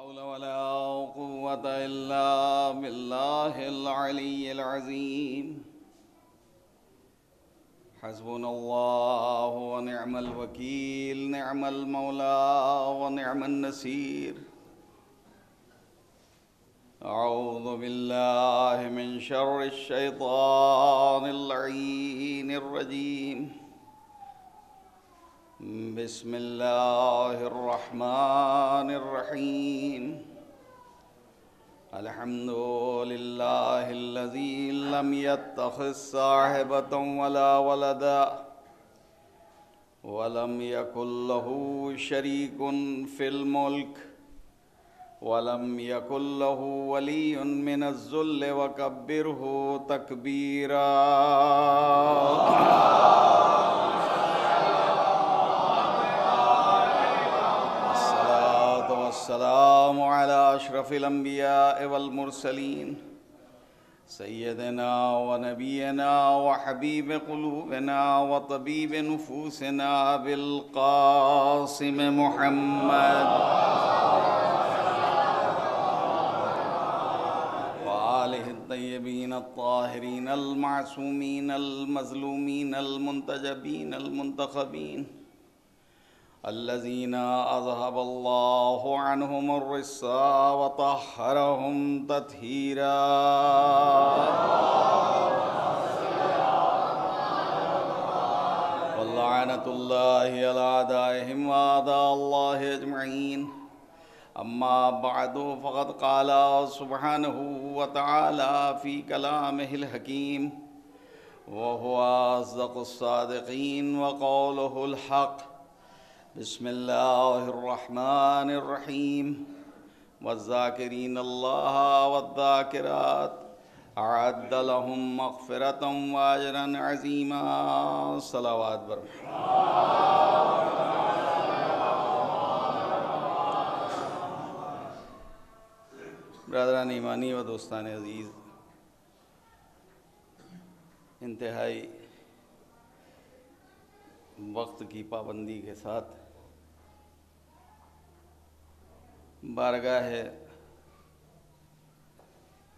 حول ولا قوة إلا بالله العلي العظيم. حسبنا الله ونعم الوكيل، نعم المولى ونعم النصير. أعوذ بالله من شر الشيطان اللعين الرجيم. بسم الله الرحمن الرحيم. الحمد لله الذي لم يتخذ صاحبة ولا ولدا ولم يكن له شريك في الملك ولم يكن له ولي من الذل وكبره تكبيرا. السلام على أشرف الأنبياء والمرسلين سيدنا ونبينا وحبيب قلوبنا وطبيب نفوسنا بالقاسم محمد وآله الطيبين الطاهرين المعصومين المظلومين المنتجبين المنتخبين الذين أذهب الله عنهم الرجس وطهرهم تطهيرا. ولعنة الله على أعدائهم وأعداء الله أجمعين. أما بعد فقد قال سبحانه وتعالى في كلامه الحكيم وهو أصدق الصادقين وقوله الحق. بسم الله الرحمن الرحيم. والذاكرين الله والذاكرات أعد لهم مغفرة وأجرا عظيما. صلوات بر برادران ایمانی و دوستان عزیز، انتہائی وقت کی پابندی کے ساتھ بارگاہ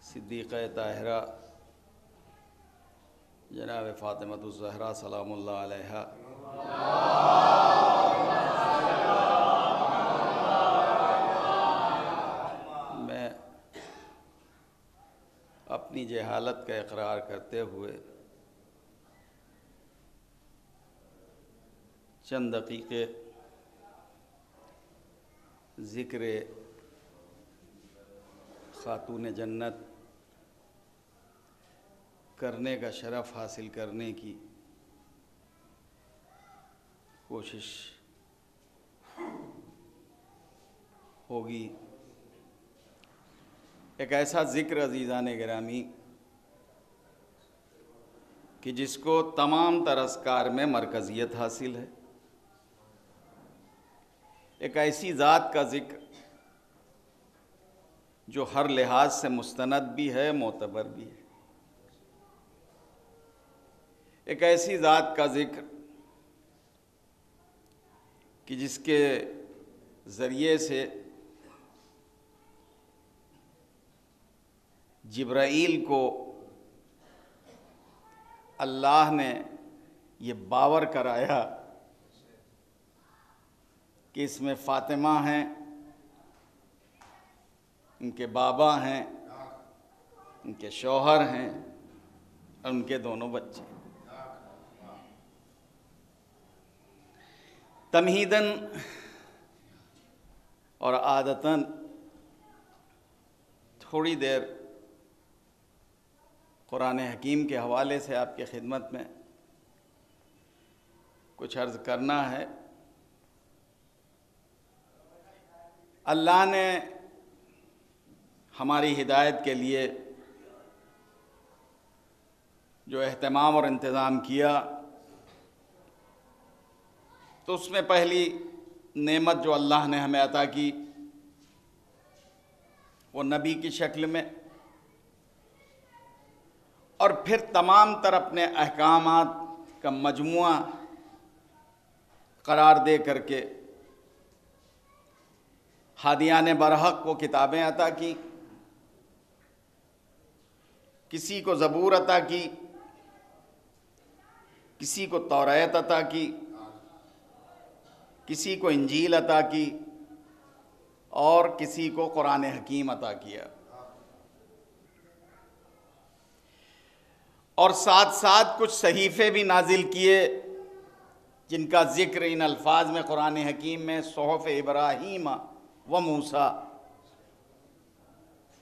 صدیقہ طاہرہ جناب فاطمہ الزہرا سلام اللہ علیہا میں اپنی جہالت کا اقرار کرتے ہوئے چند دقیقے ذکر خاتون جنت کرنے کا شرف حاصل کرنے کی کوشش ہوگی. ایک ایسا ذکر عزیزان گرامی کہ جس کو تمام تر اذکار میں مرکزیت حاصل ہے، ایک ایسی ذات کا ذکر جو ہر لحاظ سے مستند بھی ہے، معتبر بھی ہے. ایک ایسی ذات کا ذکر کہ جس کے ذریعے سے جبرائیل کو اللہ نے یہ باور کرایا کہ اس میں فاطمہ ہیں، ان کے بابا ہیں، ان کے شوہر ہیں اور ان کے دونوں بچے. تمہیداً اور عادتاً تھوڑی دیر قرآن حکیم کے حوالے سے آپ کی خدمت میں کچھ عرض کرنا ہے. اللہ نے ہماری ہدایت کے لیے جو اہتمام اور انتظام کیا، تو اس میں پہلی نعمت جو اللہ نے ہمیں عطا کی وہ نبی کی شکل میں، اور پھر تمام تر اپنے احکامات کا مجموعہ قرار دے کر کے ہادیان برحق کو کتابیں عطا کی، کسی کو زبور عطا کی، کسی کو توریت عطا کی، کسی کو انجیل عطا کی، اور کسی کو قرآن حکیم عطا کیا۔ اور ساتھ ساتھ کچھ صحیفے بھی نازل کیے جن کا ذکر ان الفاظ میں قرآن حکیم میں صحف ابراہیم و موسیٰ،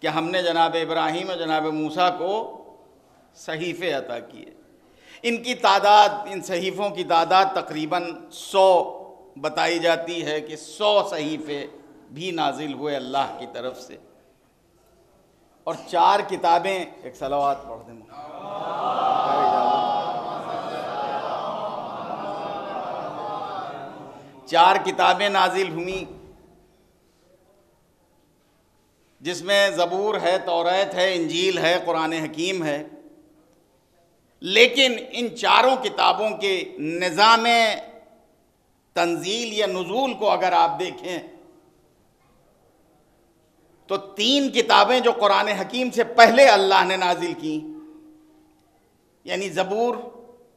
کہ ہم نے جناب ابراہیم اور جناب موسیٰ کو صحیفے عطا کیے۔ ان کی تعداد، ان صحیفوں کی تعداد تقریباً 100 بتائی جاتی ہے کہ 100 صحیفے بھی نازل ہوئے اللہ کی طرف سے۔ اور 4 کتابیں، ایک صلوات پڑھ دیں، 4 کتابیں نازل ہوئیں، جس میں زبور ہے، توریت ہے، انجیل ہے، قرآن حکیم ہے۔ لیکن ان چاروں کتابوں کے نظام تنزیل یا نزول کو اگر آپ دیکھیں تو 3 کتابیں جو قرآن حکیم سے پہلے اللہ نے نازل کی، یعنی زبور،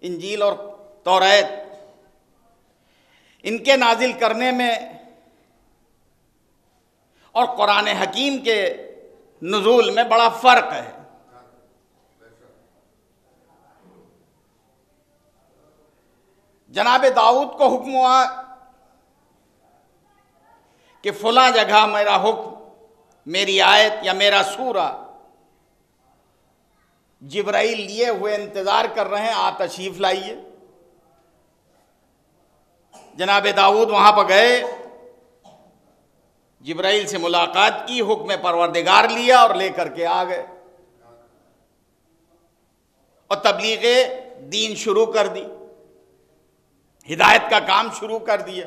انجیل اور توریت، ان کے نازل کرنے میں اور قرآن حکیم کے نزول میں بڑا فرق ہے۔ جناب داؤد کو حکم ہوا کہ فلاں جگہ میرا حکم، میری آیت یا میرا سورہ جبرائیل لیے ہوئے انتظار کر رہے ہیں، آپ تشریف لائیے۔ جناب داؤد وہاں پر گئے، جبرائیل سے ملاقات کی، حکم پروردگار لیا اور لے کر کے آ گئے، اور تبلیغ دین شروع کر دی، ہدایت کا کام شروع کر دیا۔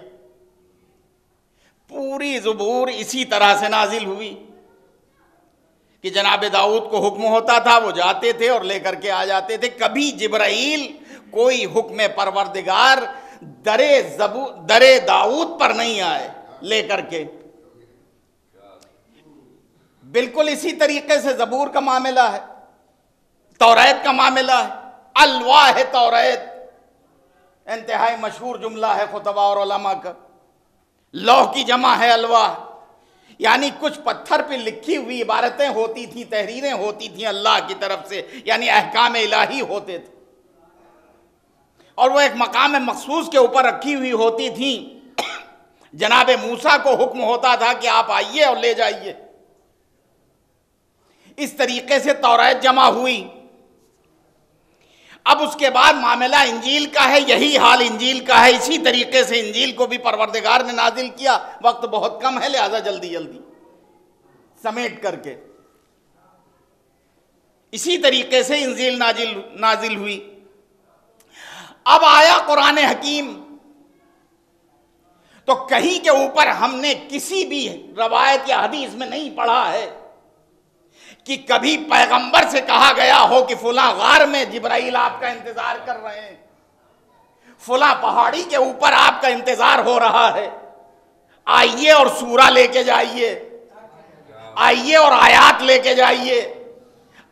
پوری زبور اسی طرح سے نازل ہوئی کہ جناب داؤد کو حکم ہوتا تھا، وہ جاتے تھے اور لے کر کے آ جاتے تھے۔ کبھی جبرائیل کوئی حکم پروردگار در داؤد پر نہیں آئے لے کر کے۔ بالکل اسی طریقے سے زبور کا معاملہ ہے، توریت کا معاملہ ہے۔ الواح توریت انتہائی مشہور جملہ ہے خطباء اور علماء کا۔ لوح کی جمع ہے الواح، یعنی کچھ پتھر پہ لکھی ہوئی عبارتیں ہوتی تھیں، تحریریں ہوتی تھیں اللہ کی طرف سے، یعنی احکام الہی ہوتے تھے، اور وہ ایک مقام مخصوص کے اوپر رکھی ہوئی ہوتی تھیں۔ جناب موسیٰ کو حکم ہوتا تھا کہ آپ آئیے اور لے جائیے۔ اس طریقے سے توریت جمع ہوئی۔ اب اس کے بعد معاملہ انجیل کا ہے، یہی حال انجیل کا ہے۔ اسی طریقے سے انجیل کو بھی پروردگار نے نازل کیا۔ وقت بہت کم ہے، لہذا جلدی جلدی سمیٹ کر کے اسی طریقے سے انجیل نازل ہوئی۔ اب آیا قرآن حکیم، تو کہیں کے اوپر ہم نے کسی بھی روایت یا حدیث میں نہیں پڑھا ہے کہ کبھی پیغمبر سے کہا گیا ہو کہ فلاں غار میں جبرائیل آپ کا انتظار کر رہے ہیں، فلاں پہاڑی کے اوپر آپ کا انتظار ہو رہا ہے، آئیے اور سورہ لے کے جائیے، آئیے اور آیات لے کے جائیے،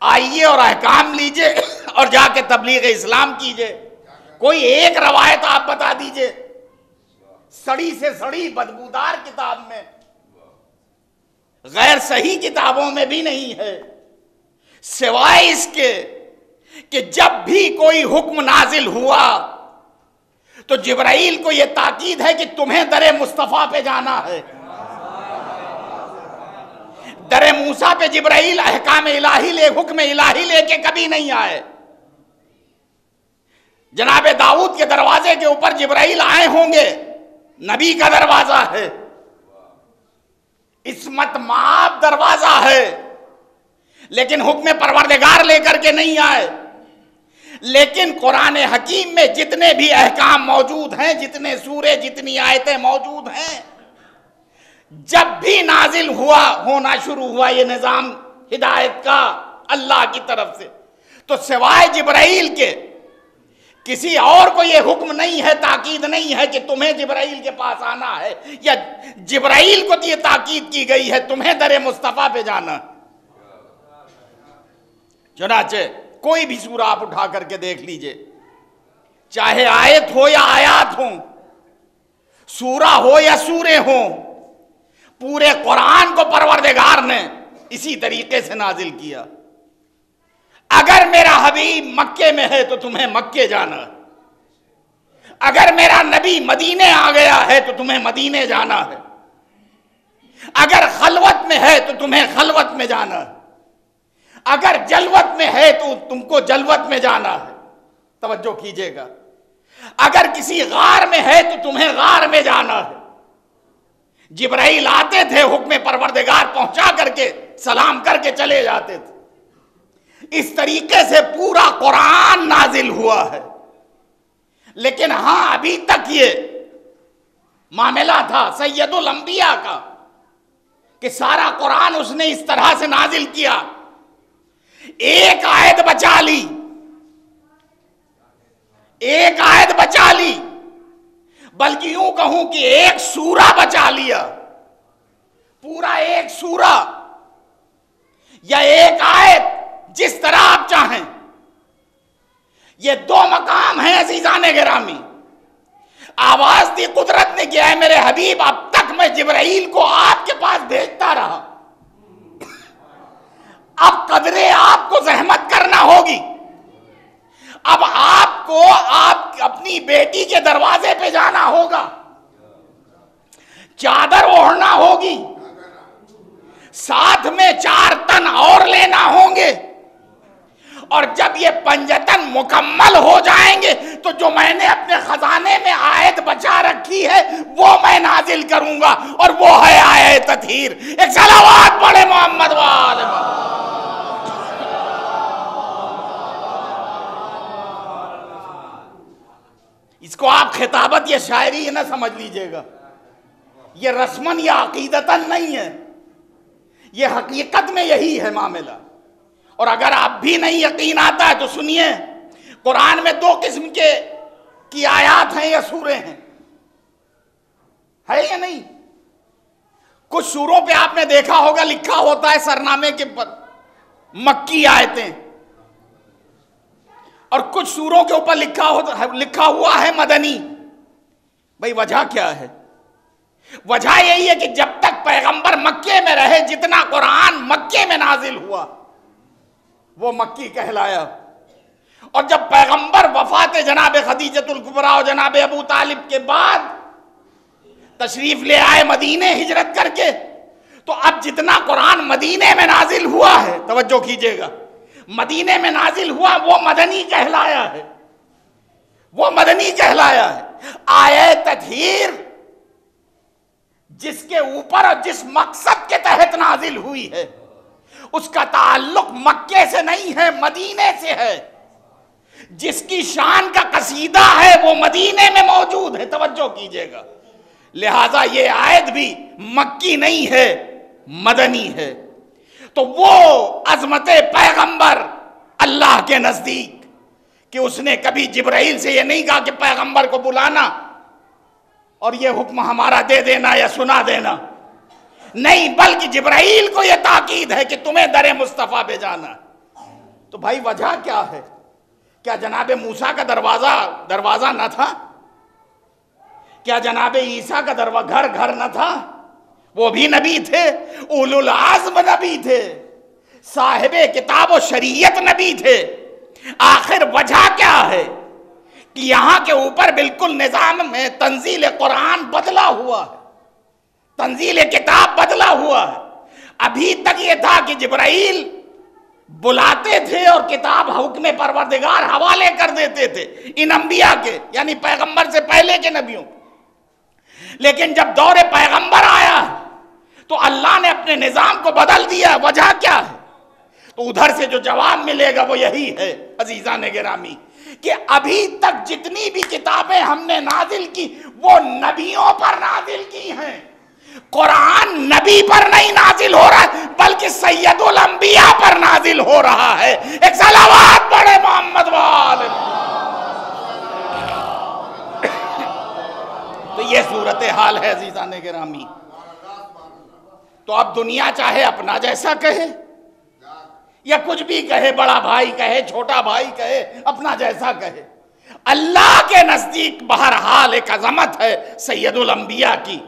آئیے اور احکام لیجئے اور جا کے تبلیغ اسلام کیجئے۔ کوئی ایک روایت آپ بتا دیجئے، سڑی سے سڑی بدبودار کتاب میں، غیر صحیح کتابوں میں بھی نہیں ہے، سوائے اس کے کہ جب بھی کوئی حکم نازل ہوا تو جبرائیل کو یہ تاکید ہے کہ تمہیں در مصطفیٰ پہ جانا ہے۔ در موسیٰ پہ جبرائیل احکام الہی لے، حکم الہی لے کے کبھی نہیں آئے۔ جناب داؤد کے دروازے کے اوپر جبرائیل آئے ہوں گے، نبی کا دروازہ ہے، عصمت مآب دروازہ ہے، لیکن حکم پروردگار لے کر کے نہیں آئے۔ لیکن قرآن حکیم میں جتنے بھی احکام موجود ہیں، جتنے سورے، جتنی آیتیں موجود ہیں، جب بھی نازل ہونا شروع ہوا یہ نظام ہدایت کا اللہ کی طرف سے، تو سوائے جبرائیل کے کسی اور کو یہ حکم نہیں ہے، تاکید نہیں ہے کہ تمہیں جبرائیل کے پاس آنا ہے، یا جبرائیل کو یہ تاکید کی گئی ہے تمہیں در مصطفیٰ پہ جانا ہے۔ چنانچہ کوئی بھی سورہ آپ اٹھا کر کے دیکھ لیجئے، چاہے آیت ہو یا آیات ہوں، سورہ ہو یا سورے ہوں، پورے قرآن کو پروردگار نے اسی طریقے سے نازل کیا۔ اگر میرا حبیب مکے میں ہے تو تمہیں مکے جانا ہے، اگر میرا نبی مدینے آ گیا ہے تو تمہیں مدینے جانا ہے، اگر خلوت میں ہے تو تمہیں خلوت میں جانا ہے، اگر جلوت میں ہے تو تم کو جلوت میں جانا ہے۔ توجہ کیجئے گا، اگر کسی غار میں ہے تو تمہیں غار میں جانا ہے۔ جبرائیل آتے تھے، حکم پروردگار پہنچا کر کے سلام کر کے چلے جاتے تھے۔ اس طریقے سے پورا قرآن نازل ہوا ہے۔ لیکن ہاں ابھی تک یہ معاملہ تھا سید الانبیاء کا کہ سارا قرآن اس نے اس طرح سے نازل کیا، ایک آیت بچا لی، ایک آیت بچا لی، بلکہ یوں کہوں کہ ایک سورہ بچا لیا، پورا ایک سورہ یا ایک آیت، جس طرح آپ چاہیں۔ یہ دو مقام ہیں عزیزان گرامی۔ آواز دی قدرت نے کہ اے میرے حبیب، اب تک میں جبرائیل کو آپ کے پاس بھیجتا رہا، اب قدرے آپ کو زحمت کرنا ہوگی، اب آپ کو آپ اپنی بیٹی کے دروازے پہ جانا ہوگا، چادر اوڑھنا ہوگی، ساتھ میں 4 تن اور لینا ہوں گے، اور جب یہ 5 تن مکمل ہو جائیں گے تو جو میں نے اپنے خزانے میں آیت بچا رکھی ہے وہ میں نازل کروں گا، اور وہ ہے آیت تطہیر۔ ایک صلوات پڑھے محمد وآل محمد۔ اس کو آپ خطابت یا شاعری نہ سمجھ لیجئے گا، یہ رسمن یا عقیدتاً نہیں ہے، یہ حقیقت میں یہی ہے معاملہ۔ اور اگر آپ بھی نہیں یقین آتا ہے تو سنیے، قرآن میں 2 قسم کی آیات ہیں یا سورے ہیں، ہے یا نہیں؟ کچھ سوروں پہ آپ نے دیکھا ہوگا لکھا ہوتا ہے سرنامے کے پر مکی آیتیں، اور کچھ سوروں کے اوپر لکھا ہوا ہے مدنی۔ بھئی وجہ کیا ہے؟ وجہ یہی ہے کہ جب تک پیغمبر مکے میں رہے، جتنا قرآن مکے میں نازل ہوا وہ مکی کہلایا، اور جب پیغمبر وفات جناب خدیجۃ الکبریٰ اور جناب ابو طالب کے بعد تشریف لے آئے مدینے ہجرت کر کے، تو اب جتنا قرآن مدینے میں نازل ہوا ہے، توجہ کیجئے گا، مدینے میں نازل ہوا وہ مدنی کہلایا ہے، وہ مدنی کہلایا ہے۔ آیت تطہیر جس کے اوپر اور جس مقصد کے تحت نازل ہوئی ہے، اس کا تعلق مکے سے نہیں ہے، مدینے سے ہے۔ جس کی شان کا قصیدہ ہے وہ مدینے میں موجود ہے، توجہ کیجئے گا۔ لہٰذا یہ آیت بھی مکی نہیں ہے، مدنی ہے۔ تو وہ عظمت پیغمبر اللہ کے نزدیک کہ اس نے کبھی جبرائیل سے یہ نہیں کہا کہ پیغمبر کو بلانا اور یہ حکم ہمارا دے دینا یا سنا دینا، نہیں، بلکہ جبرائیل کو یہ تاکید ہے کہ تمہیں در مصطفیٰ پہ جانا۔ تو بھائی وجہ کیا ہے؟ کیا جناب موسیٰ کا دروازہ نہ تھا؟ کیا جناب عیسیٰ کا گھر نہ تھا؟ وہ بھی نبی تھے، اولو العزم نبی تھے، صاحب کتاب و شریعت نبی تھے۔ آخر وجہ کیا ہے کہ یہاں کے اوپر بالکل نظام میں تنزیل قرآن بدلا ہوا ہے، تنزیل کتاب بدلا ہوا ہے۔ ابھی تک یہ تھا کہ جبرائیل بلاتے تھے اور کتاب حکم پروردگار حوالے کر دیتے تھے ان انبیاء کے، یعنی پیغمبر سے پہلے کے نبیوں۔ لیکن جب دور پیغمبر آیا تو اللہ نے اپنے نظام کو بدل دیا۔ وجہ کیا ہے؟ تو ادھر سے جو جواب ملے گا وہ یہی ہے عزیزان گرامی کہ ابھی تک جتنی بھی کتابیں ہم نے نازل کی وہ نبیوں پر نازل کی ہیں۔ قرآن نبی پر نہیں نازل ہو رہا ہے بلکہ سید الانبیاء پر نازل ہو رہا ہے۔ ایک صلوات پڑھے محمد وآل محمد۔ یہ صورتحال ہے عزیزان گرامی۔ تو اب دنیا چاہے اپنا جیسا کہے یا کچھ بھی کہے، بڑا بھائی کہے، چھوٹا بھائی کہے، اپنا جیسا کہے، اللہ کے نزدیک بہرحال ایک عظمت ہے سید الانبیاء کی۔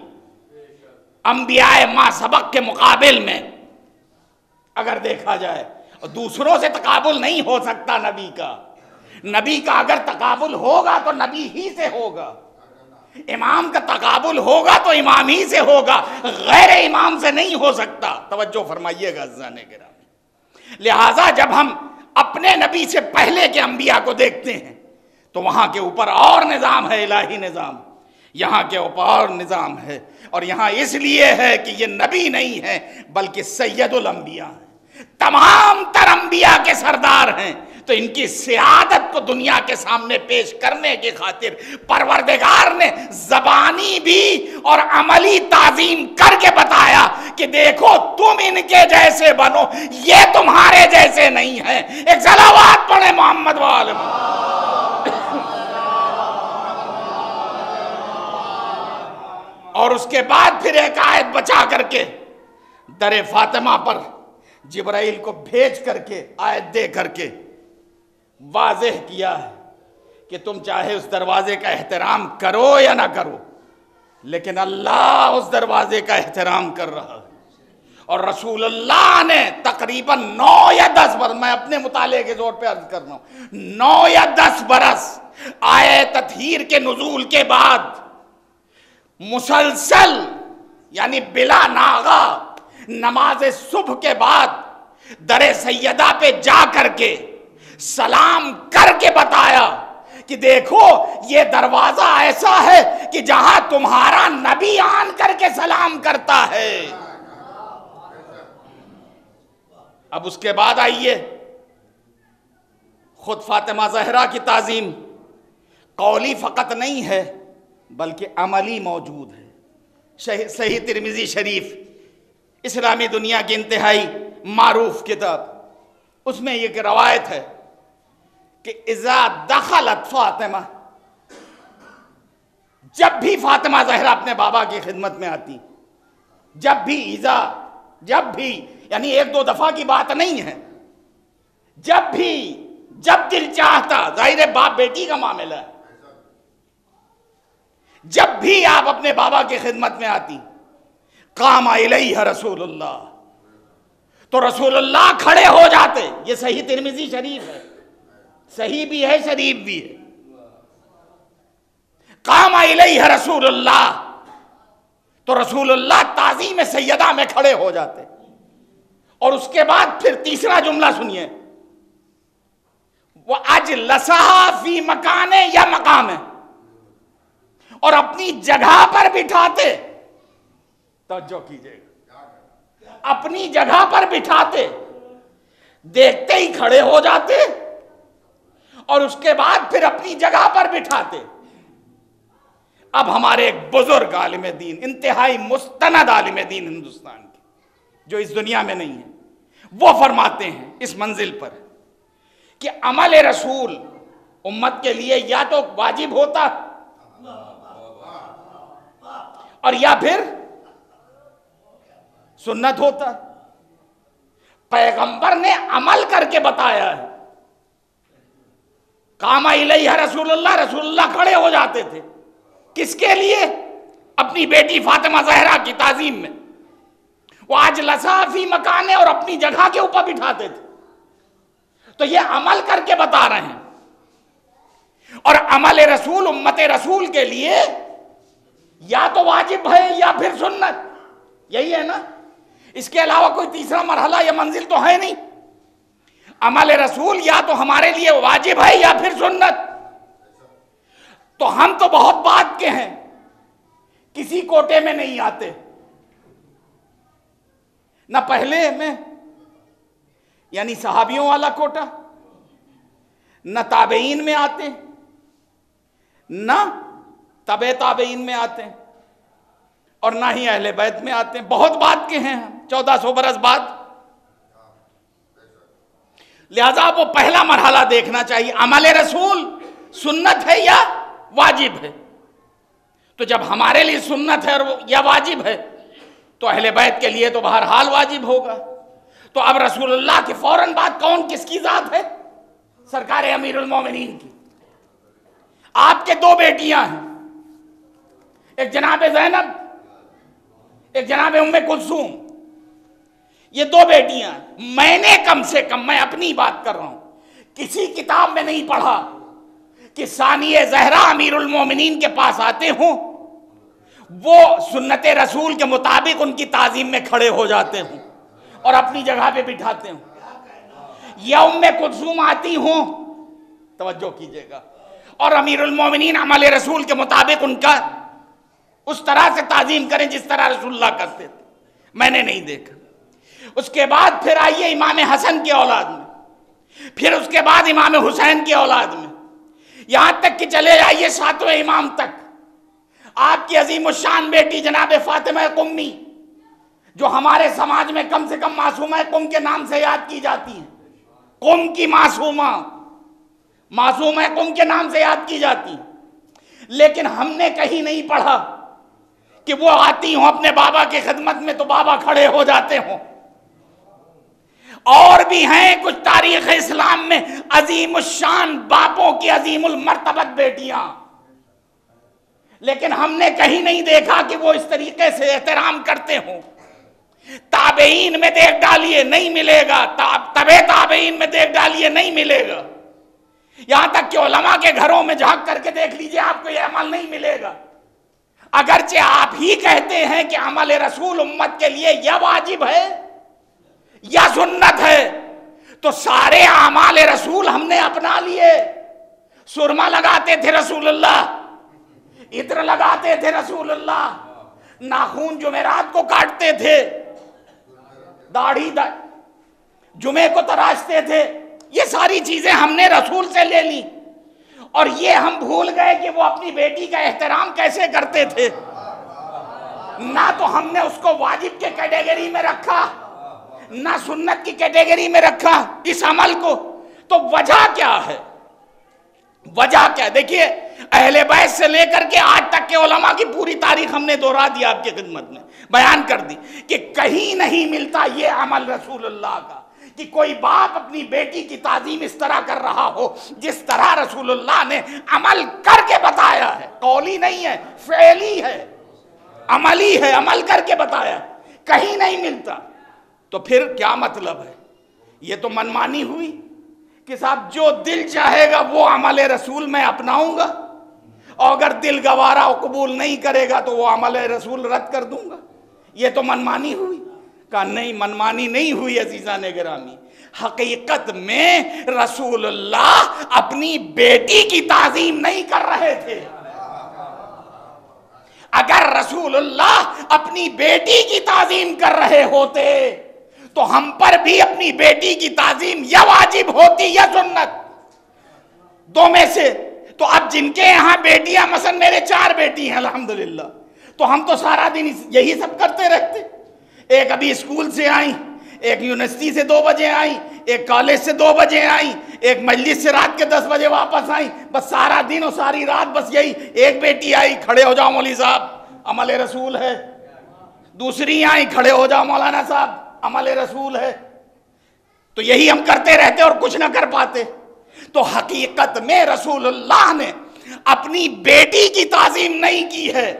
انبیاء ما سبق کے مقابل میں اگر دیکھا جائے، دوسروں سے تقابل نہیں ہو سکتا نبی کا۔ نبی کا اگر تقابل ہوگا تو نبی ہی سے ہوگا، امام کا تقابل ہوگا تو امام ہی سے ہوگا، غیر امام سے نہیں ہو سکتا۔ توجہ فرمائیے گا عزیزان گرامی۔ لہٰذا جب ہم اپنے نبی سے پہلے کے انبیاء کو دیکھتے ہیں تو وہاں کے اوپر اور نظام ہے، الہی نظام، یہاں کے اوپر اور نظام ہے، اور یہاں اس لیے ہے کہ یہ نبی نہیں ہے بلکہ سید الانبیاء ہیں، تمام تر انبیاء کے سردار ہیں۔ تو ان کی سیادت کو دنیا کے سامنے پیش کرنے کی خاطر پروردگار نے زبانی بھی اور عملی تعظیم کر کے بتایا کہ دیکھو تم ان کے جیسے بنو، یہ تمہارے جیسے نہیں ہیں۔ ایک صلوات پڑھیں محمد وآل محمد۔ اور اس کے بعد پھر ایک آیت بچا کر کے در فاطمہ پر جبرائیل کو بھیج کر کے آیت دے کر کے واضح کیا ہے کہ تم چاہے اس دروازے کا احترام کرو یا نہ کرو، لیکن اللہ اس دروازے کا احترام کر رہا ہے۔ اور رسول اللہ نے تقریباً 9 یا 10 برس، میں اپنے مطالعے کے زور پہ عرض کر رہا ہوں، 9 یا 10 برس آیے تطہیر کے نزول کے بعد مسلسل یعنی بلا ناغا نماز صبح کے بعد در سیدہ پہ جا کر کے سلام کر کے بتایا کہ دیکھو یہ دروازہ ایسا ہے کہ جہاں تمہارا نبی آن کر کے سلام کرتا ہے۔ اب اس کے بعد آئیے، خود فاطمہ زہرا کی تعظیم قولی فقط نہیں ہے بلکہ عملی موجود ہے۔ صحیح ترمذی شریف اسلامی دنیا کی انتہائی معروف کتاب، اس میں یہ روایت ہے کہ اذا دخلت فاطمہ، جب بھی فاطمہ زہرا اپنے بابا کی خدمت میں آتی، جب بھی یعنی 1-2 دفعہ کی بات نہیں ہے، جب دل چاہتا، ظاہر باپ بیٹی کا معاملہ ہے، جب بھی آپ اپنے بابا کی خدمت میں آتی، قام الیہ رسول اللہ، تو رسول اللہ کھڑے ہو جاتے۔ یہ صحیح ترمذی شریف ہے، صحیح بھی ہے شریف بھی ہے۔ قام الیہ رسول اللہ، تو رسول اللہ تعظیم سیدہ میں کھڑے ہو جاتے، اور اس کے بعد پھر تیسرا جملہ سنیے، وَأَجْلَسَهَا فِي مَكَانِ یا مقام، اور اپنی جگہ پر بٹھاتے۔ توجہ کیجئے گا، اپنی جگہ پر بٹھاتے، دیکھتے ہی کھڑے ہو جاتے، اور اس کے بعد پھر اپنی جگہ پر بٹھاتے۔ اب ہمارے ایک بزرگ عالم دین، انتہائی مستند عالم دین ہندوستان کے، جو اس دنیا میں نہیں ہے، وہ فرماتے ہیں اس منزل پر کہ عمل رسول امت کے لیے یا تو واجب ہوتا اور یا پھر سنت ہوتا۔ پیغمبر نے عمل کر کے بتایا ہے۔ قام الیہ رسول اللہ، رسول اللہ کھڑے ہو جاتے تھے، کس کے لیے؟ اپنی بیٹی فاطمہ زہرا کی تعظیم میں۔ وہ اجلسا فی مکانے، اور اپنی جگہ کے اوپر بٹھاتے تھے۔ تو یہ عمل کر کے بتا رہے ہیں، اور عمل رسول امت رسول کے لیے یا تو واجب ہے یا پھر سنت، یہی ہے نا، اس کے علاوہ کوئی تیسرا مرحلہ یا منزل تو ہے نہیں۔ عمل رسول یا تو ہمارے لیے واجب ہے یا پھر سنت۔ تو ہم تو بہت بات کے ہیں، کسی کوٹے میں نہیں آتے، نہ پہلے میں یعنی صحابیوں والا کوٹا، نہ تابعین میں آتے، نہ تبع تابعین میں آتے، اور نہ ہی اہل بیت میں آتے ہیں۔ بہت بات کے ہیں، 1400 برس بعد۔ لہذا وہ پہلا مرحلہ دیکھنا چاہیے، عمل رسول سنت ہے یا واجب ہے۔ تو جب ہمارے لیے سنت ہے اور یہ واجب ہے تو اہل بیت کے لیے تو بہرحال واجب ہوگا. تو اب رسول اللہ کے فوراً بعد کون کس کی ذات ہے؟ سرکار امیر المومنین کی. آپ کے دو بیٹیاں ہیں، ایک جناب زینب، ایک جناب ام کلثوم. یہ دو بیٹیاں ہیں. میں نے کم سے کم، میں اپنی بات کر رہا ہوں، کسی کتاب میں نہیں پڑھا کہ ثانیہ زہرا امیر المومنین کے پاس آتے ہوں، وہ سنت رسول کے مطابق ان کی تعظیم میں کھڑے ہو جاتے ہوں اور اپنی جگہ پہ بٹھاتے ہوں. یا ام کلثوم آتی ہوں، توجہ کیجئے گا، اور امیر المومنین عمل رسول کے مطابق ان کا اس طرح سے تعظیم کریں جس طرح رسول اللہ کرتے تھے. میں نے نہیں دیکھا. اس کے بعد پھر آئیے امام حسن کی اولاد میں، پھر اس کے بعد امام حسین کی اولاد میں، یہاں تک کہ چلے جائیے ساتویں امام تک. آپ کی عظیم الشان بیٹی جناب فاطمہ قمی، جو ہمارے سماج میں کم سے کم معصومہ قم کے نام سے یاد کی جاتی ہیں. قم کی معصومہ قم کے نام سے یاد کی جاتی ہیں. لیکن ہم نے کہیں نہیں پڑھا کہ وہ آتی ہوں اپنے بابا کی خدمت میں تو بابا کھڑے ہو جاتے ہوں. اور بھی ہیں کچھ تاریخ اسلام میں عظیم الشان باپوں کی عظیم المرتبت بیٹیاں، لیکن ہم نے کہیں نہیں دیکھا کہ وہ اس طریقے سے احترام کرتے ہوں. تابعین میں دیکھ ڈالیے نہیں ملے گا، تابعین میں دیکھ ڈالیے نہیں ملے گا. یہاں تک کہ علماء کے گھروں میں جھانک کر کے دیکھ لیجئے، آپ کو یہ عمل نہیں ملے گا. اگرچہ آپ ہی کہتے ہیں کہ عمل رسول امت کے لیے یا واجب ہے یا سنت ہے، تو سارے اعمال رسول ہم نے اپنا لیے. سرما لگاتے تھے رسول اللہ، عطر لگاتے تھے رسول اللہ، ناخون جمعرات کو کاٹتے تھے، داڑھی جمعے کو تراشتے تھے. یہ ساری چیزیں ہم نے رسول سے لے لی، اور یہ ہم بھول گئے کہ وہ اپنی بیٹی کا احترام کیسے کرتے تھے. نہ تو ہم نے اس کو واجب کے کیٹیگری میں رکھا، نہ سنت کی کیٹیگری میں رکھا اس عمل کو. تو وجہ کیا ہے؟ وجہ کیا؟ دیکھیے، اہل بیت سے لے کر کے آج تک کے علماء کی پوری تاریخ ہم نے دہرا دی، آپ کی خدمت میں بیان کر دی کہ کہیں نہیں ملتا یہ عمل رسول اللہ کا کہ کوئی باپ اپنی بیٹی کی تعظیم اس طرح کر رہا ہو جس طرح رسول اللہ نے عمل کر کے بتایا ہے. قولی نہیں ہے، فعلی ہے، عملی ہے، عمل کر کے بتایا. کہیں نہیں ملتا. تو پھر کیا مطلب ہے؟ یہ تو منمانی ہوئی کہ صاحب جو دل چاہے گا وہ عمل رسول میں اپناؤں گا، اور اگر دل گوارا و قبول نہیں کرے گا تو وہ عمل رسول رد کر دوں گا. یہ تو منمانی ہوئی. کہا نہیں، منمانی نہیں ہوئی عزیزان گرامی. حقیقت میں رسول اللہ اپنی بیٹی کی تعظیم نہیں کر رہے تھے. اگر رسول اللہ اپنی بیٹی کی تعظیم کر رہے ہوتے تو ہم پر بھی اپنی بیٹی کی تعظیم یا واجب ہوتی یا سنت، دو میں سے. تو اب جن کے یہاں بیٹیاں، مثلا میرے 4 بیٹی ہیں الحمدللہ، تو ہم تو سارا دن یہی سب کرتے رہتے. ایک ابھی اسکول سے آئیں، ایک یونیورسٹی سے 2 بجے آئیں، ایک کالج سے 2 بجے آئیں، ایک مجلس سے رات کے 10 بجے واپس آئیں. بس سارا دن اور ساری رات بس یہی. ایک بیٹی آئی، کھڑے ہو جاؤ مولوی صاحب، عمل رسول ہے. دوسری آئی، کھڑے ہو جاؤ مولانا صاحب، عمل رسول ہے. تو یہی ہم کرتے رہتے اور کچھ نہ کر پاتے. تو حقیقت میں رسول اللہ نے اپنی بیٹی کی تعظیم نہیں کی ہے،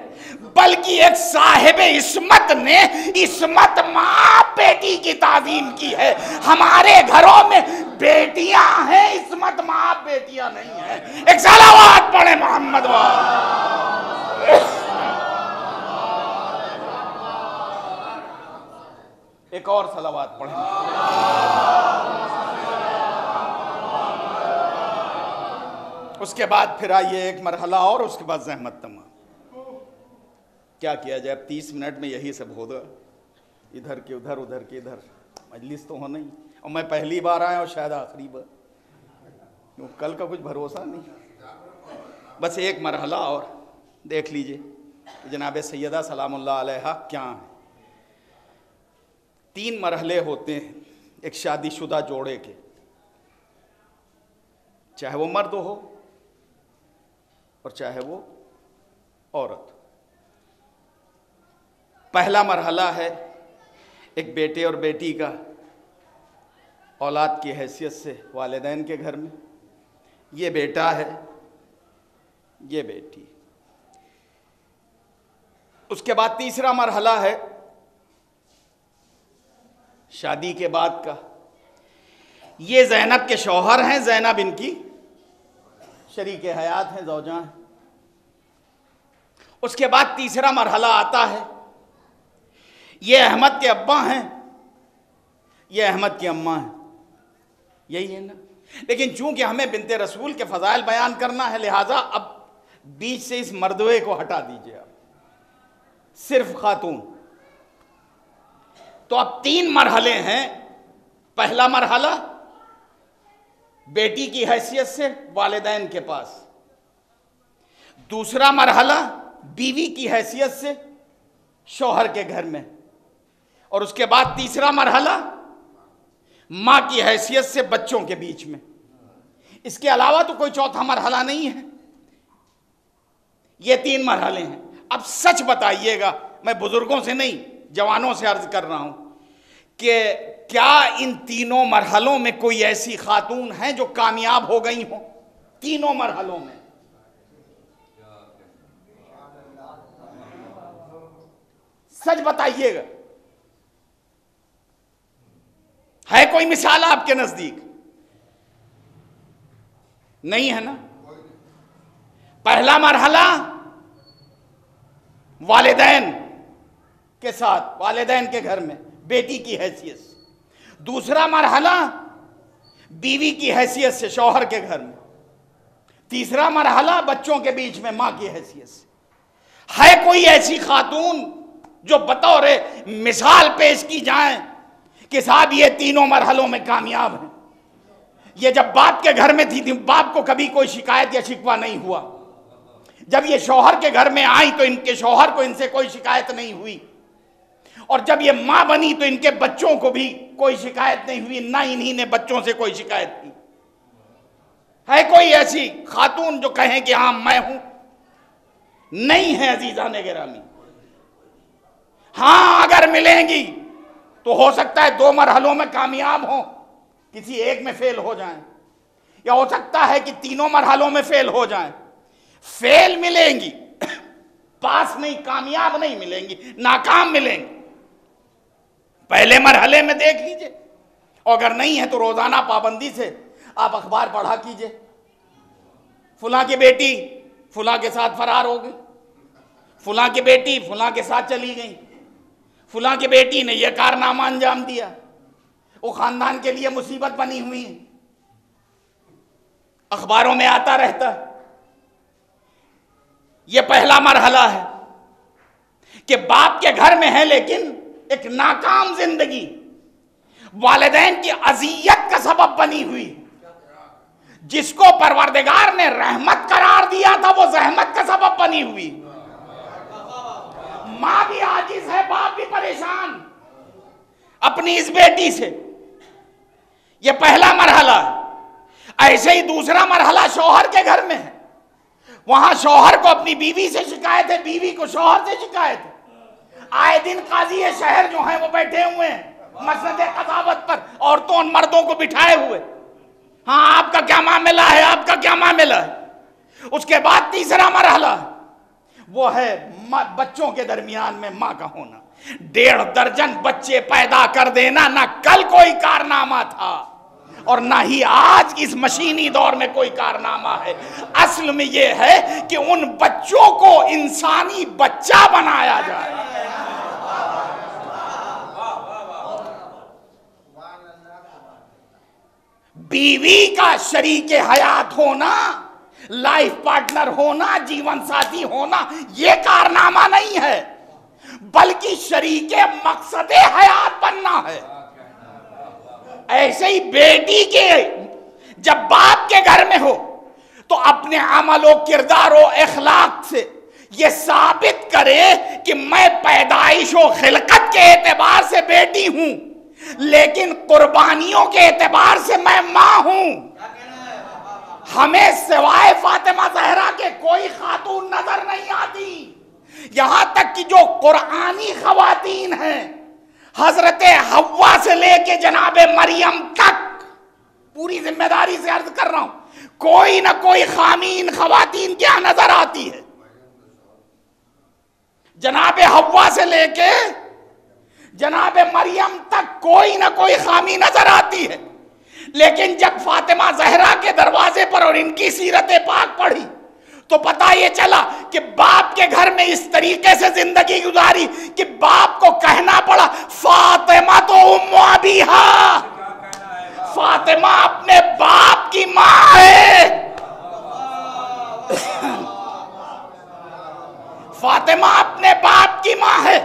بلکہ ایک صاحب عصمت نے عصمت ماں بیٹی کی تعظیم کی ہے. ہمارے گھروں میں بیٹیاں ہیں، عصمت ماں بیٹیاں نہیں ہیں. ایک صلوات پڑھیں محمد وال. ایک اور صلوات پڑھیں. اس کے بعد پھر آئیے ایک مرحلہ اور، اس کے بعد زحمت تمام. کیا کیا جائے؟ اب 30 منٹ میں یہی سب ہوگا، ادھر کے ادھر، ادھر کے ادھر. مجلس تو ہونا ہی، اور میں پہلی بار آیا اور شاید آخری بار، کل کا کچھ بھروسہ نہیں. بس ایک مرحلہ اور دیکھ لیجئے جناب سیدہ سلام اللہ علیہا کیا ہیں. 3 مرحلے ہوتے ہیں ایک شادی شدہ جوڑے کے، چاہے وہ مرد ہو اور چاہے وہ عورت. پہلا مرحلہ ہے ایک بیٹے اور بیٹی کا اولاد کی حیثیت سے والدین کے گھر میں، یہ بیٹا ہے، یہ بیٹی۔ اس کے بعد تیسرا مرحلہ ہے شادی کے بعد کا، یہ زینب کے شوہر ہیں، زینب ان کی شریک حیات ہیں، زوجاں ہیں۔ اس کے بعد تیسرا مرحلہ آتا ہے، یہ احمد کے ابا ہیں، یہ احمد کی اماں ہیں، یہی ہے نا۔ لیکن چونکہ ہمیں بنت رسول کے فضائل بیان کرنا ہے، لہٰذا اب بیچ سے اس مردوے کو ہٹا دیجئے، آپ صرف خاتون۔ تو اب 3 مرحلے ہیں۔ پہلا مرحلہ بیٹی کی حیثیت سے والدین کے پاس، دوسرا مرحلہ بیوی کی حیثیت سے شوہر کے گھر میں، اور اس کے بعد تیسرا مرحلہ ماں کی حیثیت سے بچوں کے بیچ میں۔ اس کے علاوہ تو کوئی چوتھا مرحلہ نہیں ہے، یہ 3 مرحلے ہیں۔ اب سچ بتائیے گا، میں بزرگوں سے نہیں جوانوں سے عرض کر رہا ہوں کہ کیا ان تینوں مرحلوں میں کوئی ایسی خاتون ہیں جو کامیاب ہو گئی ہوں؟ تینوں مرحلوں میں سچ بتائیے گا، ہے کوئی مثال آپ کے نزدیک؟ نہیں ہے نا۔ پہلا مرحلہ والدین کے ساتھ، والدین کے گھر میں بیٹی کی حیثیت سے، دوسرا مرحلہ بیوی کی حیثیت سے شوہر کے گھر میں، تیسرا مرحلہ بچوں کے بیچ میں ماں کی حیثیت سے۔ ہے کوئی ایسی خاتون جو بطور مثال پیش کی جائیں کہ صاحب یہ تینوں مرحلوں میں کامیاب ہیں؟ یہ جب باپ کے گھر میں تھی باپ کو کبھی کوئی شکایت یا شکوہ نہیں ہوا، جب یہ شوہر کے گھر میں آئیں تو ان کے شوہر کو ان سے کوئی شکایت نہیں ہوئی، اور جب یہ ماں بنی تو ان کے بچوں کو بھی کوئی شکایت نہیں ہوئی، نہ انہی نے بچوں سے کوئی شکایت کی۔ ہے کوئی ایسی خاتون جو کہیں کہ ہاں میں ہوں؟ نہیں ہے عزیزان گرامی۔ ہاں اگر ملیں گی تو ہو سکتا ہے 2 مرحلوں میں کامیاب ہوں، کسی ایک میں فیل ہو جائیں، یا ہو سکتا ہے کہ تینوں مرحلوں میں فیل ہو جائیں۔ فیل ملیں گی، پاس نہیں، کامیاب نہیں ملیں گی، ناکام ملیں گی۔ پہلے مرحلے میں دیکھ لیجئے، اور اگر نہیں ہے تو روزانہ پابندی سے آپ اخبار پڑھا کیجئے، فلاں کی بیٹی فلاں کے ساتھ فرار ہو گئی، فلاں کی بیٹی فلاں کے ساتھ چلی گئی، فلاں کی بیٹی نے یہ کارنامہ انجام دیا، وہ خاندان کے لیے مصیبت بنی ہوئی ہے، اخباروں میں آتا رہتا ہے۔ یہ پہلا مرحلہ ہے کہ باپ کے گھر میں ہے لیکن ایک ناکام زندگی، والدین کی اذیت کا سبب بنی ہوئی، جس کو پروردگار نے رحمت قرار دیا تھا وہ زحمت کا سبب بنی ہوئی۔ ماں بھی عاجز ہے، باپ بھی پریشان اپنی اس بیٹی سے۔ یہ پہلا مرحلہ ہے۔ ایسے ہی دوسرا مرحلہ شوہر کے گھر میں ہے، وہاں شوہر کو اپنی بیوی سے شکایت ہے، بیوی کو شوہر سے شکایت ہے۔ آئے دن قاضی شہر جو ہیں وہ بیٹھے ہوئے ہیں مسند قضاوت پر، عورتوں اور مردوں کو بٹھائے ہوئے، ہاں آپ کا کیا معاملہ ہے، آپ کا کیا معاملہ ہے۔ اس کے بعد تیسرا مرحلہ وہ ہے بچوں کے درمیان میں ماں کا ہونا۔ 1.5 درجن بچے پیدا کر دینا نہ کل کوئی کارنامہ تھا اور نہ ہی آج اس مشینی دور میں کوئی کارنامہ ہے۔ اصل میں یہ ہے کہ ان بچوں کو انسانی بچہ بنایا جائے۔ بیوی کا شریک حیات ہونا، لائف پارٹنر ہونا، جیون ساتھی ہونا یہ کارنامہ نہیں ہے، بلکہ شریک مقصد حیات بننا ہے۔ ایسے ہی بیٹی کے جب باپ کے گھر میں ہو تو اپنے عمل و کردار و اخلاق سے یہ ثابت کرے کہ میں پیدائش و خلقت کے اعتبار سے بیٹی ہوں لیکن قربانیوں کے اعتبار سے میں ماں ہوں۔ ہمیں سوائے فاطمہ زہرا کے کوئی خاتون نظر نہیں آتی یہاں تک کہ جو قرآنی خواتین ہیں، حضرت حوا سے لے کے جناب مریم تک، پوری ذمہ داری سے عرض کر رہا ہوں، کوئی نہ کوئی خامی ان خواتین کیا نظر آتی ہے. جناب حوا سے لے کے جناب مریم تک کوئی نہ کوئی خامی نظر آتی ہے. لیکن جب فاطمہ زہرا کے دروازے پر اور ان کی سیرت پاک پڑھی تو پتہ یہ چلا کہ باپ کے گھر میں اس طریقے سے زندگی گزاری کہ باپ کو کہنا پڑا فاطمہ تو ام ابیہا، فاطمہ اپنے باپ کی ماں ہے. فاطمہ اپنے باپ کی ماں ہے.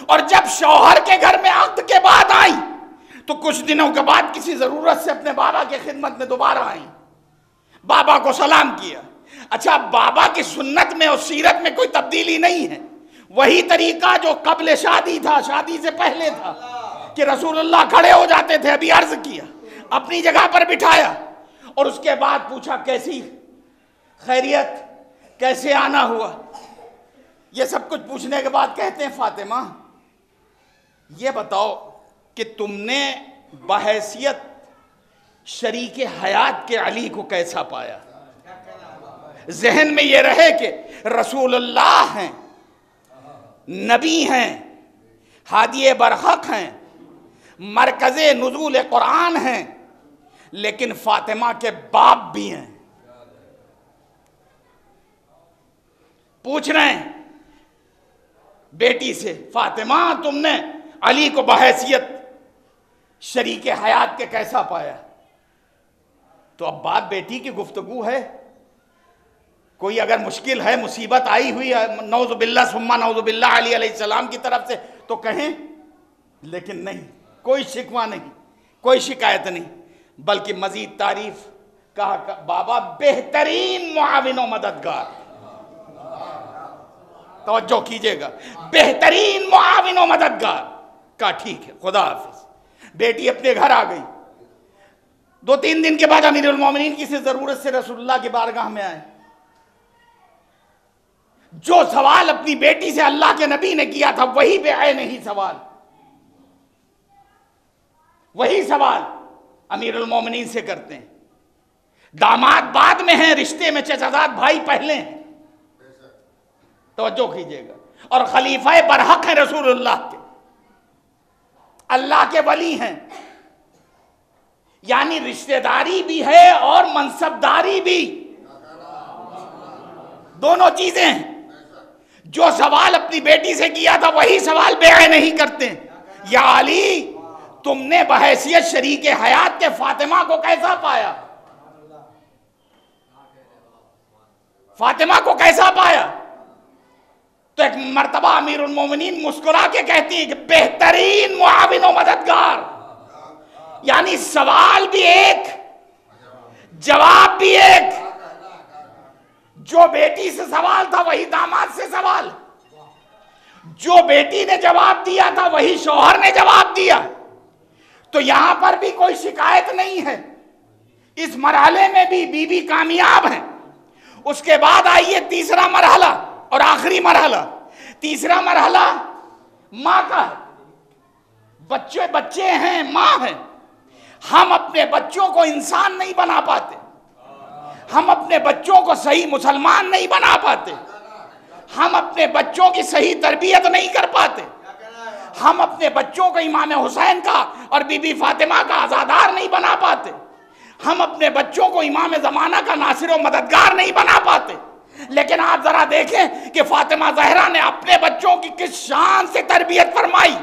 اور جب شوہر کے گھر میں عقد کے بعد آئی تو کچھ دنوں کے بعد کسی ضرورت سے اپنے بابا کی خدمت میں دوبارہ آئی، بابا کو سلام کیا. اچھا، بابا کی سنت میں اور سیرت میں کوئی تبدیلی نہیں ہے، وہی طریقہ جو قبل شادی تھا، شادی سے پہلے تھا کہ رسول اللہ کھڑے ہو جاتے تھے. ابھی عرض کیا، اپنی جگہ پر بٹھایا اور اس کے بعد پوچھا کیسی خیریت، کیسے آنا ہوا. یہ سب کچھ پوچھنے کے بعد کہتے ہیں فاطمہ یہ بتاؤ کہ تم نے بحیثیت شریک حیات کے علی کو کیسا پایا. ذہن میں یہ رہے کہ رسول اللہ ہیں، نبی ہیں، ہادی برحق ہیں، مرکز نزول قرآن ہیں، لیکن فاطمہ کے باپ بھی ہیں. پوچھ رہے ہیں بیٹی سے فاطمہ تم نے علی کو بحیثیت شریک حیات کے کیسا پایا. تو اب باپ بیٹی کی گفتگو ہے، کوئی اگر مشکل ہے، مصیبت آئی ہوئی ہے نعوذ باللہ ثم نعوذ باللہ علی علیہ السلام کی طرف سے تو کہیں، لیکن نہیں، کوئی شکوہ نہیں، کوئی شکایت نہیں، بلکہ مزید تعریف کہا بابا بہترین معاون و مددگار. توجہ کیجئے گا، بہترین معاون و مددگار. کہا ٹھیک ہے خدا حافظ. بیٹی اپنے گھر آ گئی. 2-3 دن کے بعد امیر المومنین کسی ضرورت سے رسول اللہ کی بارگاہ میں آئے. جو سوال اپنی بیٹی سے اللہ کے نبی نے کیا تھا وہی پہ عین ہی سوال، وہی سوال امیر المومنین سے کرتے ہیں. داماد بعد میں ہیں، رشتے میں چچازاد بھائی پہلے ہیں. توجہ کیجئے گا. اور خلیفہ برحق ہیں رسول اللہ کے، اللہ کے ولی ہیں، یعنی رشتہ داری بھی ہے اور منصبداری بھی، دونوں چیزیں ہیں. جو سوال اپنی بیٹی سے کیا تھا وہی سوال بے نہیں کرتے ہیں. یا علی تم نے بحیثیت شریک حیات کے فاطمہ کو کیسا پایا، فاطمہ کو کیسا پایا. تو ایک مرتبہ امیر المومنین مسکرا کے کہتی ہیں کہ بہترین معاون و مددگار، یعنی سوال بھی ایک، جواب بھی ایک. جو بیٹی سے سوال تھا وہی داماد سے سوال، جو بیٹی نے جواب دیا تھا وہی شوہر نے جواب دیا. تو یہاں پر بھی کوئی شکایت نہیں ہے. اس مرحلے میں بھی بی بی کامیاب ہیں. اس کے بعد آئیے تیسرا مرحلہ اور آخری مرحلہ. تیسرا مرحلہ ماں کا ہے. بچے ہیں، ماں ہیں. ہم اپنے بچوں کو انسان نہیں بنا پاتے، ہم اپنے بچوں کو صحیح مسلمان نہیں بنا پاتے، ہم اپنے بچوں کی صحیح تربیت نہیں کر پاتے، ہم اپنے بچوں کو امام حسین کا اور بی بی فاطمہ کا عزادار نہیں بنا پاتے، ہم اپنے بچوں کو امام زمانہ کا ناصر و مددگار نہیں بنا پاتے. لیکن آپ ذرا دیکھیں کہ فاطمہ زہرا نے اپنے بچوں کی کس شان سے تربیت فرمائی.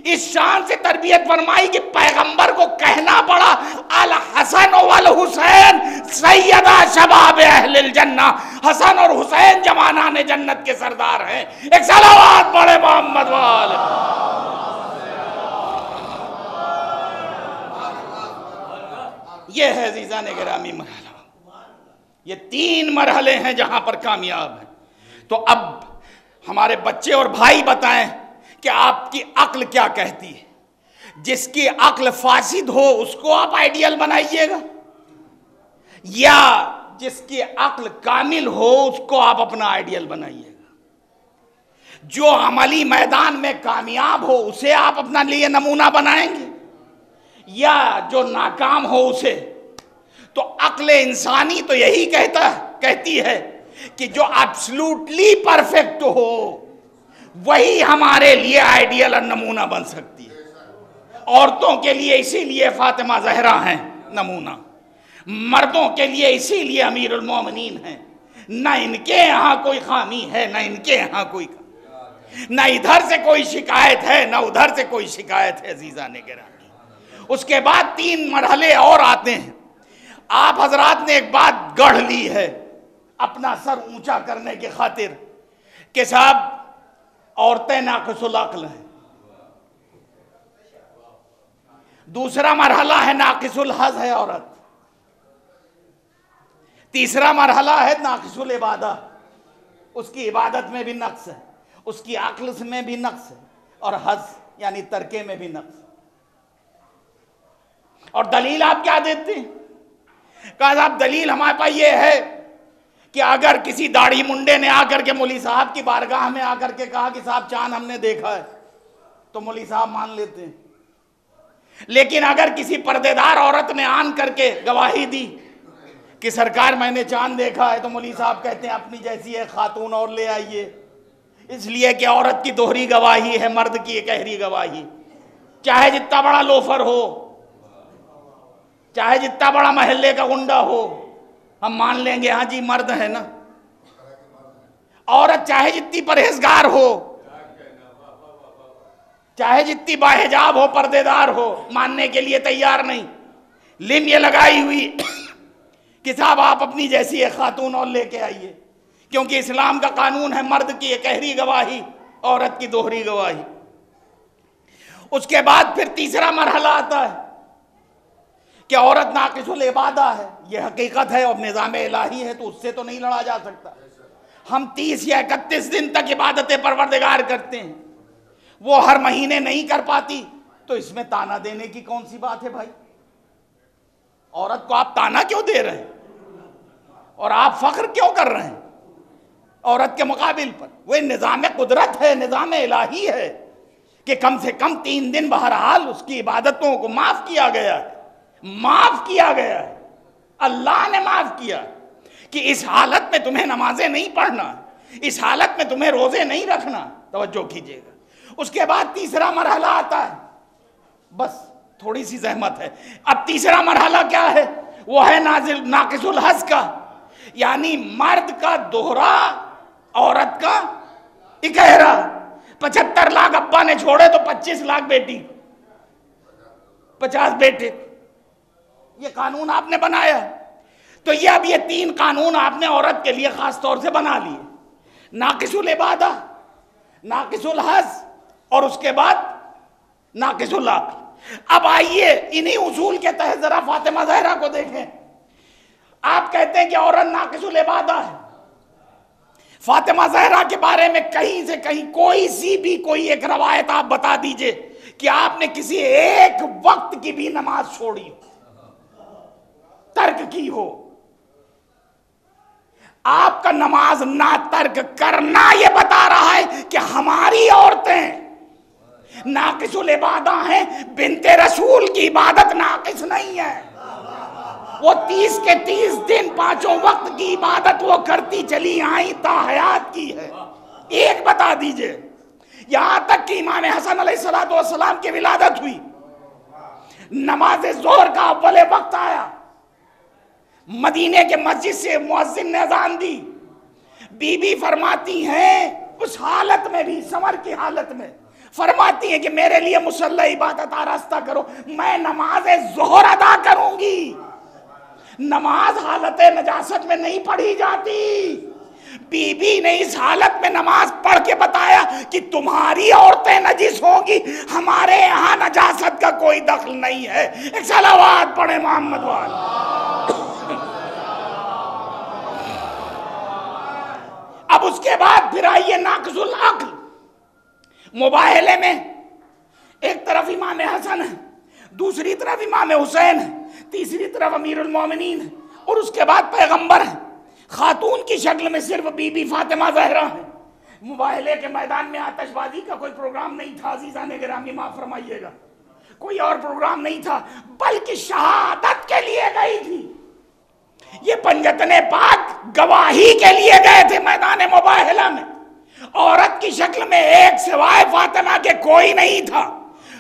اس شان سے تربیت فرمائی کہ پیغمبر کو کہنا پڑا الحسن والحسین سیدہ شباب اہل الجنہ، حسن اور حسین جوانان جنت کے سردار ہیں. ایک صلوات پڑھے محمد والے. یہ ہے عزیزان گرامی مرحلہ. یہ 3 مرحلے ہیں جہاں پر کامیاب ہیں. تو اب ہمارے بچے اور بھائی بتائیں کہ آپ کی عقل کیا کہتی ہے. جس کی عقل فاسد ہو اس کو آپ آئیڈیل بنائیے گا، یا جس کی عقل کامل ہو اس کو آپ اپنا آئیڈیل بنائیے گا. جو عملی میدان میں کامیاب ہو اسے آپ اپنا لیے نمونہ بنائیں گے، یا جو ناکام ہو اسے؟ تو عقل انسانی تو یہی کہتی ہے کہ جو ایبسلوٹلی پرفیکٹ ہو وہی ہمارے لیے آئیڈیل اور نمونہ بن سکتی ہے۔ عورتوں کے لیے اسی لیے فاطمہ زہرا ہیں نمونہ، مردوں کے لیے اسی لیے امیر المومنین ہیں۔ نہ ان کے یہاں کوئی خامی ہے، نہ ان کے یہاں کوئی خامی، نہ ادھر سے کوئی شکایت ہے نہ ادھر سے کوئی شکایت ہے۔ عزیزان گرامی، اس کے بعد 3 مرحلے اور آتے ہیں۔ آپ حضرات نے ایک بات گڑھ لی ہے اپنا سر اونچا کرنے کی خاطر کہ صاحب عورتیں ناقص العقل ہیں۔ دوسرا مرحلہ ہے ناقص الحظ ہے عورت، تیسرا مرحلہ ہے ناقص العبادہ، اس کی عبادت میں بھی نقص ہے، اس کی عقل میں بھی نقص ہے، اور حظ یعنی ترکے میں بھی نقص ہے۔ اور دلیل آپ کیا دیتے ہیں؟ کہا صاحب دلیل ہمارے پاس یہ ہے کہ اگر کسی داڑھی منڈے نے آ کر کے مولوی صاحب کی بارگاہ میں آ کر کے کہا کہ صاحب چاند ہم نے دیکھا ہے تو مولوی صاحب مان لیتے ہیں، لیکن اگر کسی پردے دار عورت نے آن کر کے گواہی دی کہ سرکار میں نے چاند دیکھا ہے تو مولوی صاحب کہتے ہیں اپنی جیسی ایک خاتون اور لے آئیے، اس لیے کہ عورت کی دوہری گواہی ہے، مرد کی ایک گہری گواہی، چاہے جتنا بڑا لوفر ہو، چاہے جتنا بڑا محلے کا گنڈا ہو، ہم مان لیں گے ہاں جی مرد ہے نا۔ عورت چاہے جتنی پرہیزگار ہو، چاہے جتنی باحجاب ہو، پردے دار ہو، ماننے کے لیے تیار نہیں، لم یہ لگائی ہوئی کہ صاحب آپ اپنی جیسی ایک خاتون اور لے کے آئیے، کیونکہ اسلام کا قانون ہے مرد کی ایک گہری گواہی، عورت کی دوہری گواہی۔ اس کے بعد پھر تیسرا مرحلہ آتا ہے کہ عورت ناقص العبادہ ہے، یہ حقیقت ہے اور نظام الہی ہے تو اس سے تو نہیں لڑا جا سکتا۔ ہم 30 یا 31 دن تک عبادت پروردگار کرتے ہیں، وہ ہر مہینے نہیں کر پاتی تو اس میں تانا دینے کی کون سی بات ہے بھائی؟ عورت کو آپ تانا کیوں دے رہے ہیں اور آپ فخر کیوں کر رہے ہیں عورت کے مقابل پر؟ وہ نظام قدرت ہے، نظام الہی ہے کہ کم سے کم 3 دن بہرحال اس کی عبادتوں کو معاف کیا گیا ہے، معاف کیا گیا ہے، اللہ نے معاف کیا کہ اس حالت میں تمہیں نمازیں نہیں پڑھنا، اس حالت میں تمہیں روزے نہیں رکھنا۔ توجہ کیجئے گا۔ اس کے بعد تیسرا مرحلہ آتا ہے، بس تھوڑی سی زحمت ہے۔ اب تیسرا مرحلہ کیا ہے؟ وہ ہے ناقص الحظ کا، یعنی مرد کا دوہرا، عورت کا اکہرا۔ 75 لاکھ ابا نے چھوڑے تو 25 لاکھ بیٹی، 50 بیٹے، یہ قانون آپ نے بنایا۔ تو یہ 3 قانون آپ نے عورت کے لیے خاص طور سے بنا لیے، ناقص العبادہ، ناقص الحظ، اور اس کے بعد ناقص العقل۔ اب آئیے انہی اصول کے تحت ذرا فاطمہ زہرا کو دیکھیں۔ آپ کہتے ہیں کہ عورت ناقص العبادہ ہے، فاطمہ زہرا کے بارے میں کہیں سے کہیں کوئی ایک روایت آپ بتا دیجئے کہ آپ نے کسی ایک وقت کی بھی نماز چھوڑی ہو، ترک کی ہو۔ آپ کا نماز نہ ترک کرنا یہ بتا رہا ہے کہ ہماری عورتیں ناقص العبادہ ہیں، بنت رسول کی عبادت ناقص نہیں ہے۔ وہ 30 کے 30 دن 5 وقت کی عبادت وہ کرتی چلی آئیں تا حیات کی ہے۔ ایک بتا دیجئے، یہاں تک کہ امام حسن علیہ السلام کی ولادت ہوئی، نماز ظہر کا اول وقت آیا، مدینے کے مسجد سے مؤذن نے اذان دی، بی بی فرماتی ہیں اس حالت میں بھی، سمر کی حالت میں فرماتی ہیں کہ میرے لیے مصلی عبادت آراستہ کرو، میں نماز ظہر ادا کروں گی۔ نماز حالت نجاست میں نہیں پڑھی جاتی۔ بی بی نے اس حالت میں نماز پڑھ کے بتایا کہ تمہاری عورتیں نجس ہوں گی، ہمارے یہاں نجاست کا کوئی دخل نہیں ہے۔ ایک صلوات پڑھیں محمد والے۔ اب اس کے بعد پھر آئیے ناقص العقل۔ مباہلے میں ایک طرف امام حسن ہے، دوسری طرف امام حسین ہے، تیسری طرف امیر المومنین ہے، اور اس کے بعد پیغمبر ہے۔ خاتون کی شکل میں صرف بی بی فاطمہ زہرا ہے، مباہلے کے میدان میں آتش بازی کا کوئی پروگرام نہیں تھا عزیزان گرامی، معاف فرمائیے گا، کوئی اور پروگرام نہیں تھا، بلکہ شہادت کے لیے گئی تھی۔ یہ پنجتن پاک گواہی کے لیے گئے تھے میدان مباہلہ میں، عورت کی شکل میں ایک سوائے فاطمہ کے کوئی نہیں تھا،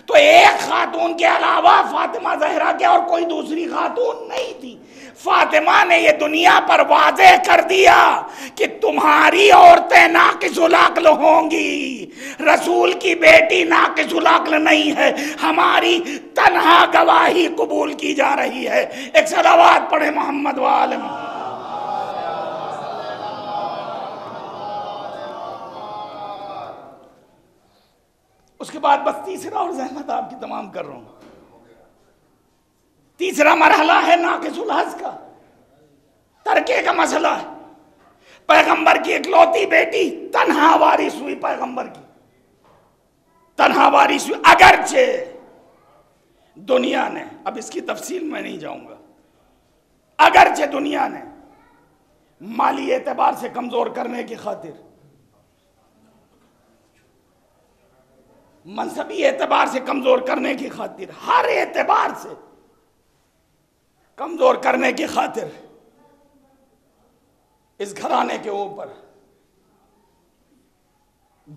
تو ایک خاتون کے علاوہ فاطمہ زہرا کے اور کوئی دوسری خاتون نہیں تھی۔ فاطمہ نے یہ دنیا پر واضح کر دیا کہ تمہاری عورتیں ناقص العقل ہوں گی، رسول کی بیٹی ناقص العقل نہیں ہے، ہماری تنہا گواہی قبول کی جا رہی ہے۔ ایک صلوات پڑھے محمد وآل محمد۔ اس کے بعد بس تیسرا اور زحمت آپ کی تمام کر رہا ہوں۔ تیسرا مرحلہ ہے ناقص الحظ کا، ترکے کا مسئلہ ہے۔ پیغمبر کی اکلوتی بیٹی تنہا وارث ہوئی، پیغمبر کی تنہا وارث ہوئی، اگرچہ دنیا نے، اب اس کی تفصیل میں نہیں جاؤں گا، اگرچہ دنیا نے مالی اعتبار سے کمزور کرنے کی خاطر، منصبی اعتبار سے کمزور کرنے کی خاطر، ہر اعتبار سے کمزور کرنے کی خاطر اس گھرانے کے اوپر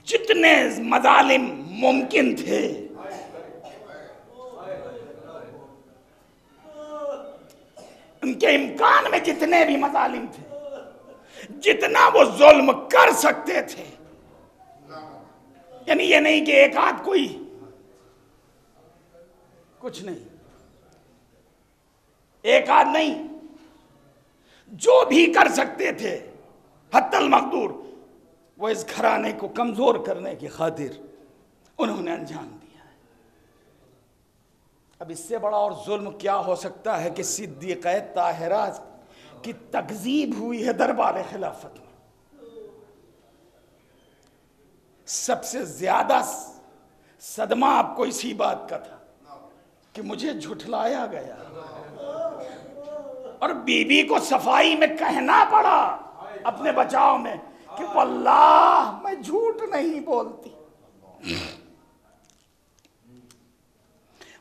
جتنے مظالم ممکن تھے ان کے امکان میں جتنے بھی مظالم تھے، جتنا وہ ظلم کر سکتے تھے، یعنی یہ نہیں کہ ایک آدھ کوئی کچھ نہیں، ایک آدھ نہیں، جو بھی کر سکتے تھے حتی المقدور، وہ اس گھرانے کو کمزور کرنے کی خاطر انہوں نے انجام دیا ہے۔ اب اس سے بڑا اور ظلم کیا ہو سکتا ہے کہ صدیقہ طاہرہ کی تکذیب ہوئی ہے دربار خلافت میں۔ سب سے زیادہ صدمہ آپ کو اسی بات کا تھا کہ مجھے جھٹلایا گیا، اور بی بی کو صفائی میں کہنا پڑا اپنے بچاؤ میں کہ واللہ میں جھوٹ نہیں بولتی،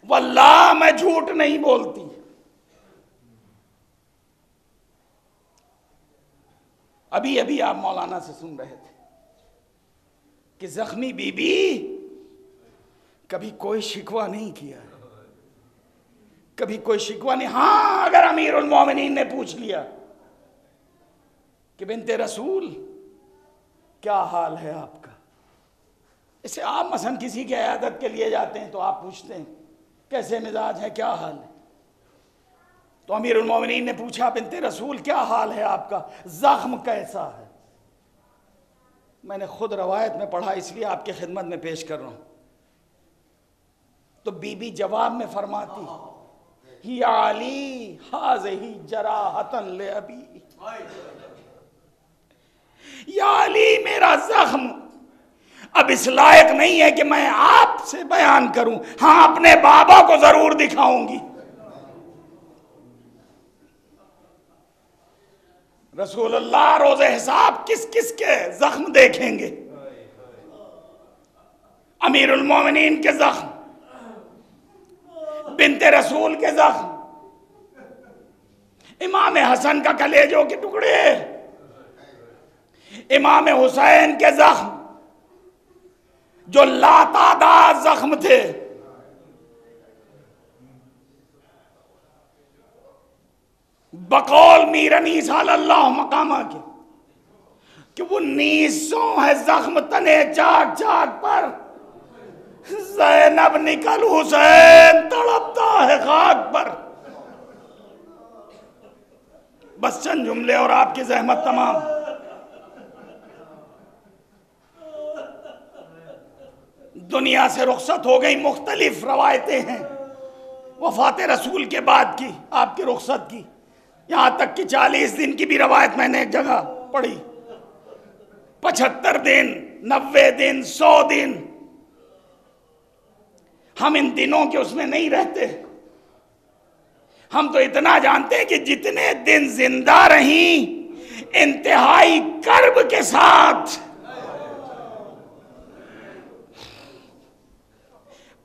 واللہ میں جھوٹ نہیں بولتی۔ ابھی آپ مولانا سے سن رہے تھے کہ زخمی بی بی کبھی کوئی شکوہ نہیں کیا، کبھی کوئی شکوہ نہیں۔ ہاں اگر امیر المومنین نے پوچھ لیا کہ بنت رسول کیا حال ہے آپ کا، اسے آپ مثلا کسی کی عیادت کے لیے جاتے ہیں تو آپ پوچھتے ہیں کیسے مزاج ہے، کیا حال ہے، تو امیر المومنین نے پوچھا بنت رسول کیا حال ہے آپ کا، زخم کیسا ہے؟ میں نے خود روایت میں پڑھا، اس لیے آپ کی خدمت میں پیش کر رہا ہوں۔ تو بی بی جواب میں فرماتی یا علی ہذہ جراحۃ لابی، یا علی میرا زخم اب اس لائق نہیں ہے کہ میں آپ سے بیان کروں، ہاں اپنے بابا کو ضرور دکھاؤں گی۔ رسول اللہ روز حساب کس کس کے زخم دیکھیں گے؟ امیر المومنین کے زخم، بنت رسول کے زخم، امام حسن کا کلیجوں کے ٹکڑے، امام حسین کے زخم جو لاتعداد زخم تھے، بقول میر انیس صلی اللہ مقامہ کے کہ وہ نیسوں ہے زخم تنے چاک چاک پر، زینب نکل حسین تڑپتا ہے خاک پر۔ بس چند جملے اور آپ کی زحمت تمام۔ دنیا سے رخصت ہو گئی، مختلف روایتیں ہیں وفات رسول کے بعد کی، آپ کی رخصت کی، یہاں تک کہ 40 دن کی بھی روایت میں نے ایک جگہ پڑھی، 75 دن، 90 دن، 100 دن۔ ہم ان دنوں کے اس میں نہیں رہتے، ہم تو اتنا جانتے ہیں کہ جتنے دن زندہ رہیں انتہائی کرب کے ساتھ